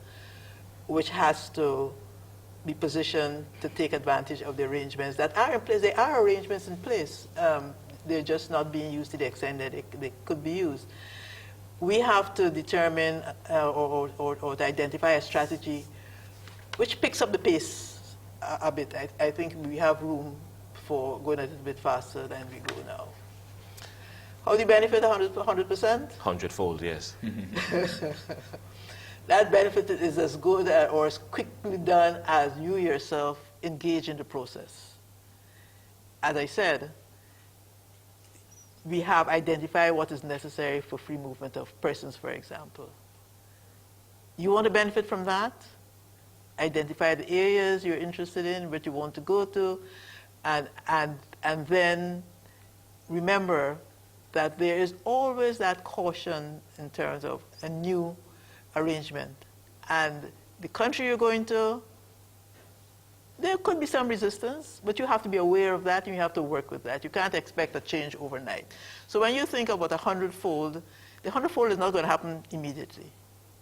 which has to be positioned to take advantage of the arrangements that are in place. There are arrangements in place. They're just not being used to the extent that they could be used. We have to determine or to identify a strategy which picks up the pace a bit. I think we have room for going a little bit faster than we go now. How do you benefit 100%? 100-fold, yes. That benefit is as good or as quickly done as you yourself engage in the process. As I said, we have identified what is necessary for free movement of persons, for example. You want to benefit from that? Identify the areas you're interested in, what you want to go to, and then remember that there is always that caution in terms of a new arrangement. And the country you're going to, there could be some resistance, but you have to be aware of that and you have to work with that. You can't expect a change overnight. So when you think about 100-fold, the 100-fold is not going to happen immediately.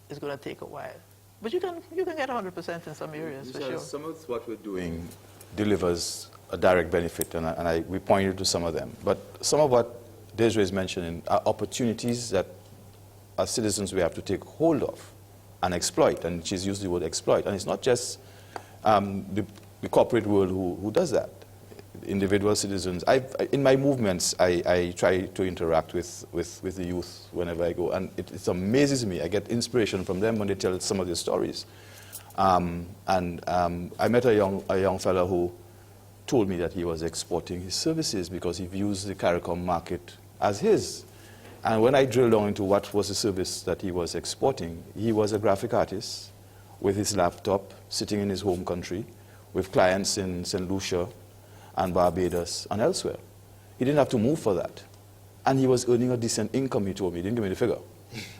It's going to take a while. But you can get 100% in some areas, for sure. Some of what we're doing delivers a direct benefit, and we pointed to some of them. But some of what Desiree is mentioning are opportunities that as citizens we have to take hold of and exploit, and she's used the word exploit. And it's not just the corporate world who does that. Individual citizens. In my movements, I try to interact with the youth whenever I go, and it amazes me. I get inspiration from them when they tell some of their stories. I met a young fellow who told me that he was exporting his services because he views the CARICOM market as his. And when I drilled down into what was the service that he was exporting, he was a graphic artist with his laptop sitting in his home country with clients in St. Lucia and Barbados and elsewhere. He didn't have to move for that. And he was earning a decent income, he told me. He didn't give me the figure.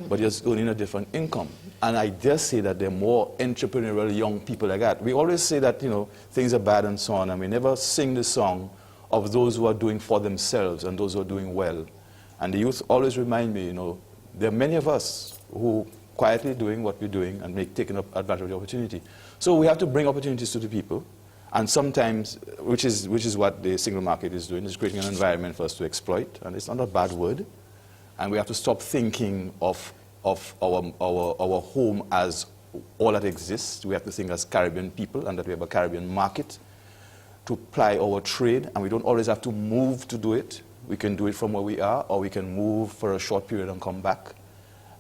But he was earning a different income. And I dare say that there are more entrepreneurial young people like that. We always say that, things are bad and so on, and we never sing the song of those who are doing for themselves and those who are doing well. And the youth always remind me, there are many of us who quietly doing what we're doing and taking up advantage of the opportunity. So we have to bring opportunities to the people, and sometimes, which is what the single market is doing, is creating an environment for us to exploit, and it's not a bad word. And we have to stop thinking of our home as all that exists. We have to think as Caribbean people, and that we have a Caribbean market to ply our trade, and we don't always have to move to do it. We can do it from where we are, or we can move for a short period and come back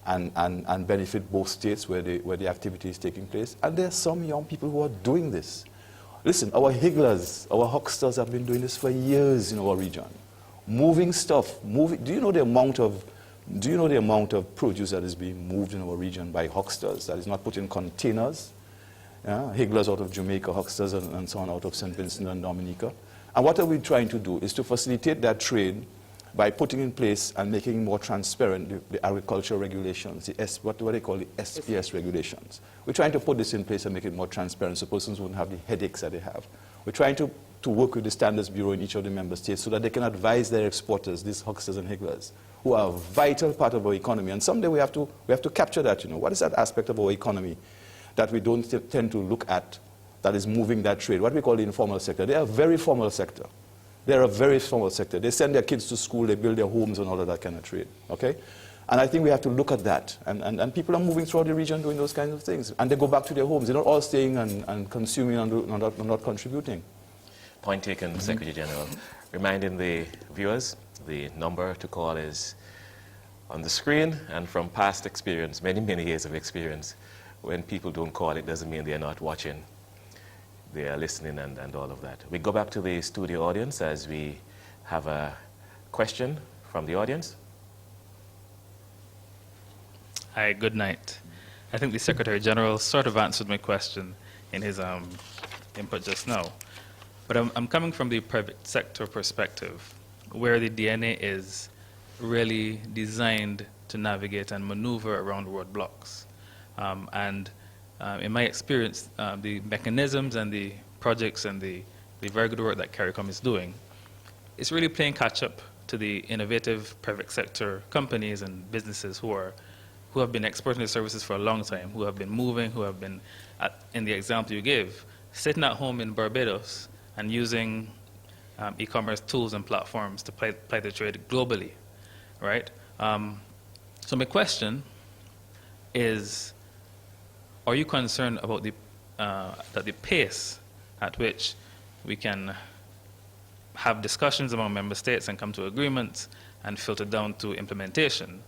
and benefit both states where the activity is taking place. And there are some young people who are doing this. Listen, our higglers, our hucksters have been doing this for years in our region. Moving stuff, do you know the amount of produce that is being moved in our region by hucksters that is not put in containers? Higglers out of Jamaica, hucksters and so on out of St. Vincent and Dominica. And what are we trying to do is to facilitate that trade by putting in place and making more transparent the agricultural regulations, what they call the SPS regulations. We're trying to put this in place and make it more transparent so persons wouldn't have the headaches that they have. We're trying to work with the Standards Bureau in each of the member states so that they can advise their exporters, these hucksters and higglers, who are a vital part of our economy. And someday we have to capture that. What is that aspect of our economy that we don't tend to look at that is moving that trade, what we call the informal sector? They are a very formal sector. They're a very formal sector. They send their kids to school, they build their homes and all of that kind of trade, okay? And I think we have to look at that. And people are moving throughout the region doing those kinds of things. And they go back to their homes. They're not all staying and consuming and not contributing. Point taken, Secretary General. Reminding the viewers, the number to call is on the screen, and from past experience, many, many years of experience, when people don't call, it doesn't mean they're not watching. They are listening and all of that. We go back to the studio audience as we have a question from the audience. Hi, good night. I think the Secretary General sort of answered my question in his input just now. But I'm coming from the private sector perspective, where the DNA is really designed to navigate and maneuver around roadblocks. In my experience, the mechanisms and the projects and the very good work that CARICOM is doing, it's really playing catch-up to the innovative private sector companies and businesses who have been exporting their services for a long time, who have been moving, who have been, in the example you gave, sitting at home in Barbados and using e-commerce tools and platforms to play the trade globally, right? So my question is, are you concerned about that the pace at which we can have discussions among member states and come to agreements and filter down to implementation,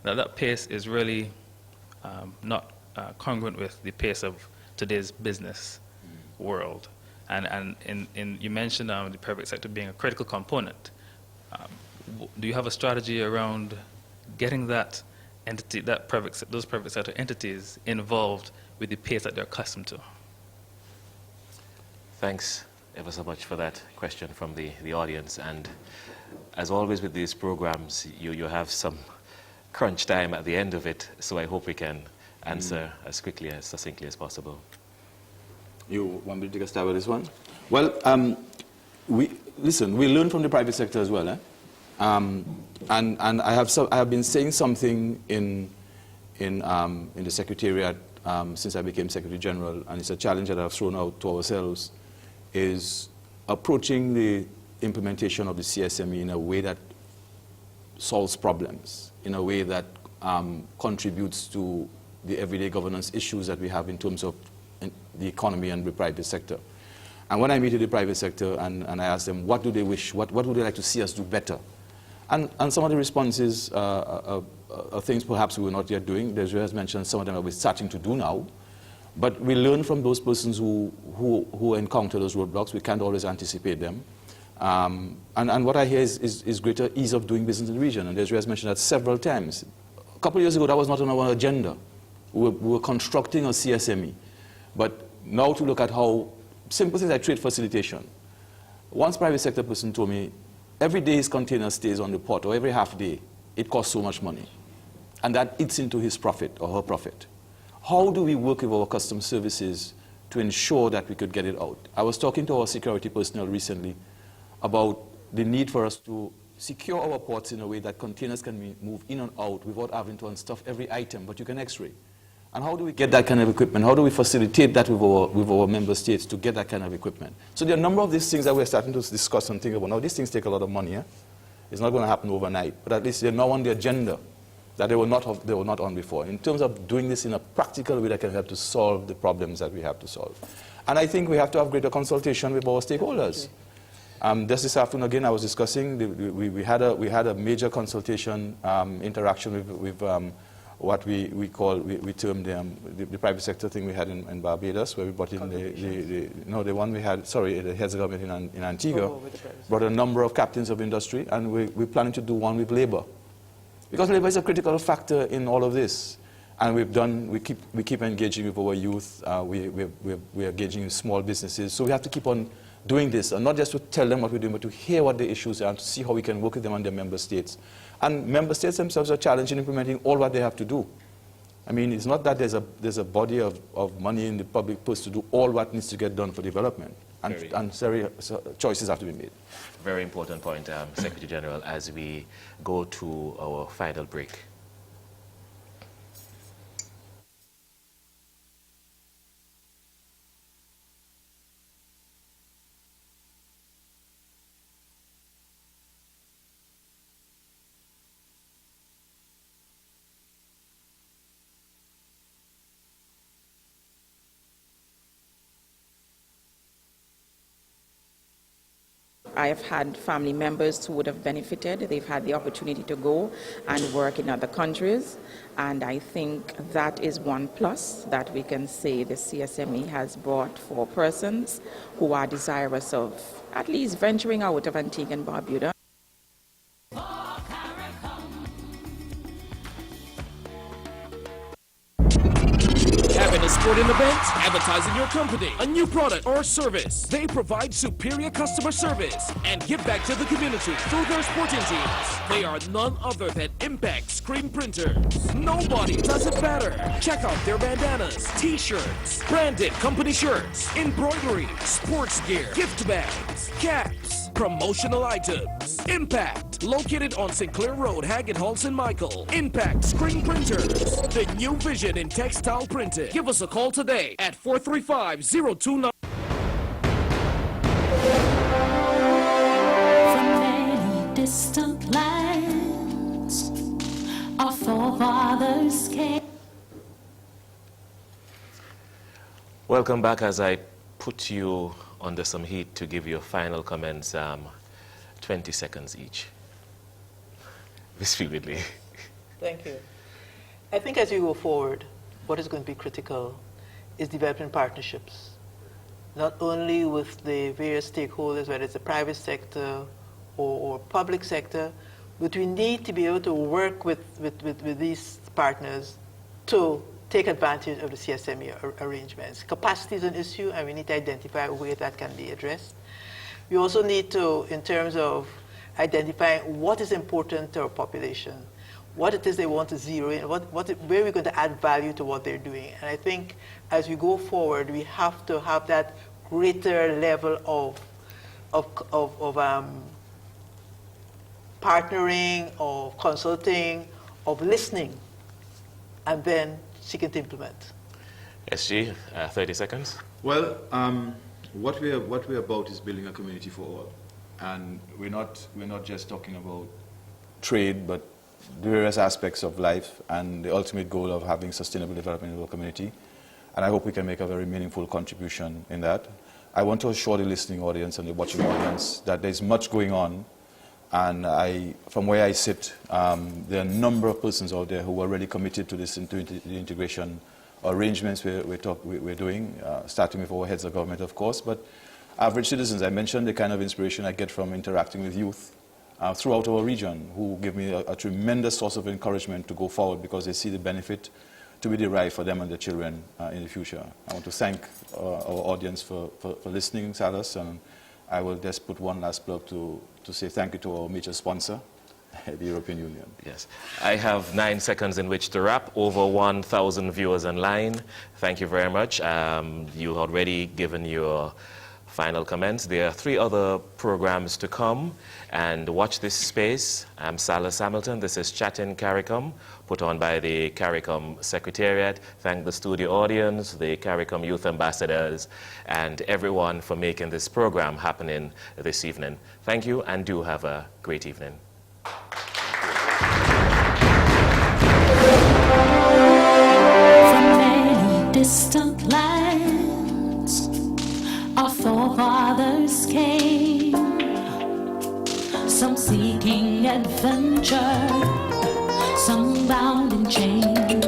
that pace is really not congruent with the pace of today's business world? And you mentioned the private sector being a critical component. Do you have a strategy around getting that entity, those private sector entities involved with the pace that they're accustomed to? Thanks ever so much for that question from the audience. And as always with these programs, you have some crunch time at the end of it, so I hope we can answer as quickly, as succinctly as possible. You want me to take a stab at this one? Well, we learn from the private sector as well, and I have been saying something in the Secretariat since I became Secretary General, and it's a challenge that I've thrown out to ourselves, is approaching the implementation of the CSME in a way that solves problems, in a way that contributes to the everyday governance issues that we have in terms of the economy and the private sector. And when I meet with the private sector and I ask them, what do they wish, what would they like to see us do better? And some of the responses are things perhaps we were not yet doing. There's has mentioned some of them that we're starting to do now. But we learn from those persons who encounter those roadblocks. We can't always anticipate them. And what I hear is greater ease of doing business in the region. And Desiree has mentioned that several times. A couple of years ago, that was not on our agenda. We were constructing a CSME. But now to look at how simple things like trade facilitation. Once private sector person told me, every day his container stays on the port, or every half day, it costs so much money. And that eats into his profit or her profit. How do we work with our customs services to ensure that we could get it out? I was talking to our security personnel recently about the need for us to secure our ports in a way that containers can be moved in and out without having to unstuff every item, but you can X-ray. And how do we get that kind of equipment? How do we facilitate that with our member states to get that kind of equipment? So there are a number of these things that we're starting to discuss and think about. Now, these things take a lot of money. Yeah? It's not going to happen overnight, but at least they're now on the agenda that they were not on before, in terms of doing this in a practical way that can help to solve the problems that we have to solve. And I think we have to have greater consultation with our stakeholders. Just this afternoon, again, I was discussing, we had a major consultation interaction with what we termed the private sector thing we had in Barbados, where we brought in the one we had, the heads of government in Antigua, brought a number of captains of industry, and we're planning to do one with labor. Because labor is a critical factor in all of this. And we keep engaging with our youth, we're engaging with small businesses, so we have to keep on doing this, and not just to tell them what we're doing, but to hear what the issues are and to see how we can work with them and their member states. And member states themselves are challenged in implementing all what they have to do. I mean, it's not that there's a body of money in the public purse to do all what needs to get done for development. And choices have to be made. Very important point, Secretary General, as we go to our final break. I have had family members who would have benefited. They've had the opportunity to go and work in other countries. And I think that is one plus that we can say the CSME has brought for persons who are desirous of at least venturing out of Antigua and Barbuda. Having a sporting event, advertising your company, a new product or service. They provide superior customer service and give back to the community through their sporting teams. They are none other than Impact Screen Printers. Nobody does it better. Check out their bandanas, t-shirts, branded company shirts, embroidery, sports gear, gift bags, caps, promotional items. Impact, located on Sinclair Road, Haggett Hall, St. Michael. Impact Screen Printers, the new vision in textile printing. Give us a call today at 435-029. From many distant lands, our forefathers came. Welcome back. As I put you under some heat to give your final comments, 20 seconds each. Ms. Ridley. Thank you. I think as we go forward, what is going to be critical is developing partnerships, not only with the various stakeholders, whether it's the private sector or public sector, but we need to be able to work with these partners to take advantage of the CSME arrangements. Capacity is an issue, and we need to identify a way that can be addressed. We also need to, in terms of identifying what is important to our population, what it is they want to zero in, where we're going to add value to what they're doing. And I think as we go forward, we have to have that greater level of partnering, of consulting, of listening, and then seeking to implement. SG, 30 seconds. Well, what we're about is building a community for all. And we're not just talking about trade, but the various aspects of life and the ultimate goal of having sustainable development in our community. And I hope we can make a very meaningful contribution in that. I want to assure the listening audience and the watching audience that there's much going on. And from where I sit, there are a number of persons out there who are already committed to this the integration arrangements we're doing, starting with our heads of government, of course, but average citizens. I mentioned the kind of inspiration I get from interacting with youth throughout our region, who give me a tremendous source of encouragement to go forward because they see the benefit to be derived for them and their children in the future. I want to thank our audience for listening, Salas, and I will just put one last plug to say thank you to our major sponsor, the European Union. Yes. I have 9 seconds in which to wrap. Over 1,000 viewers online. Thank you very much. You already given your final comments. There are 3 other programs to come, and watch this space. I'm Silas Hamilton. This is Chatting CARICOM, put on by the CARICOM Secretariat. Thank the studio audience, the CARICOM youth ambassadors, and everyone for making this program happening this evening. Thank you, and do have a great evening. From many distant lands, our forefathers came, some seeking adventure, some bound in chains.